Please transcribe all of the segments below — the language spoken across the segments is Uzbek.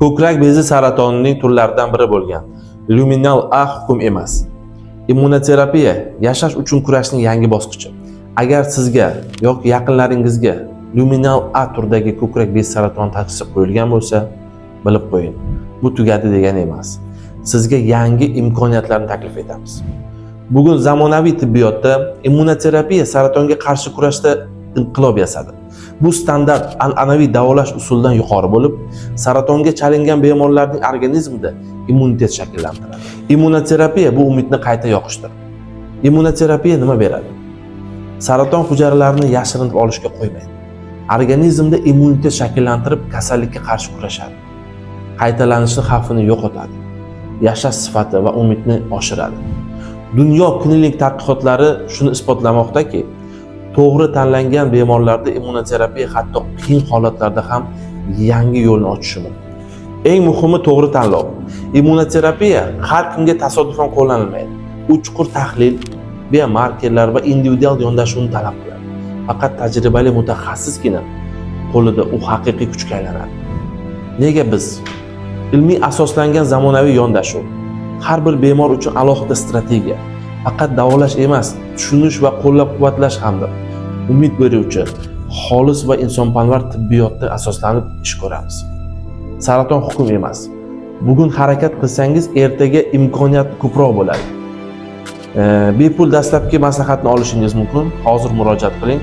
Ko'krak bezi saratonining turlaridan biri bo'lgan luminal A hukm emas. Immunoterapiya yashash uchun kurashning yangi bosqichi. Agar sizga yoki yaqinlaringizga luminal A turdagi ko'krak bezi saratoni tashxisi qo'yilgan bo'lsa, bilib qo'ying. Bu tugadi degani emas. Sizga yangi imkoniyatlarni taklif etamiz. Bugun zamonaviy tibbiyotda immunoterapiya saratonga qarshi kurashda inqilob yasadi. Bu standart an'anaviy davolash usulidan yuqori bo'lib, saratonga chalingan bemorlarning organizmida immunitet shakllantiradi. Immunoterapiya bu umidni qayta yoqishdir. Immunoterapiya nima beradi? Saraton hujayralarini yashirinib olishga qo'ymaydi. Organizmda immunitet shakllantirib, kasallikka qarshi kurashadi. Qaytalanishning xavfini yo'qotadi. Yashash sifati va umidni oshiradi. Dunyo klinik tadqiqotlari shuni isbotlamoqdaki, to'g'ri tanlangan bemorlarda immunoterapiya hatto qiyin holatlarda ham yangi yo'lni ochishi mumkin. Eng muhimi to'g'ri tanlov. Immunoterapiya har kimga tasodifan qo'llanilmaydi. U chuqur tahlil, biomarkerlar va individual yondashuvni talab qiladi. Faqat tajribali mutaxassisgina qo'lida u haqiqiy kuchga aylanadi. Nega biz ilmiy asoslangan zamonaviy yondashuv, har bir bemor uchun alohida strategiya, faqat davolash emas, tushunish va qo'llab-quvvatlash hamda umid beruvchi, xolis va insonparvar tibbiyotda asoslanib ish ko'ramiz. Saraton hukm emas. Bugun harakat qilsangiz, ertaga imkoniyat ko'proq bo'ladi. Bepul dastlabki maslahatni olishingiz mumkin. Hozir murojaat qiling.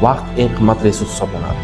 Vaqt eng qimmat resurs hisoblanadi.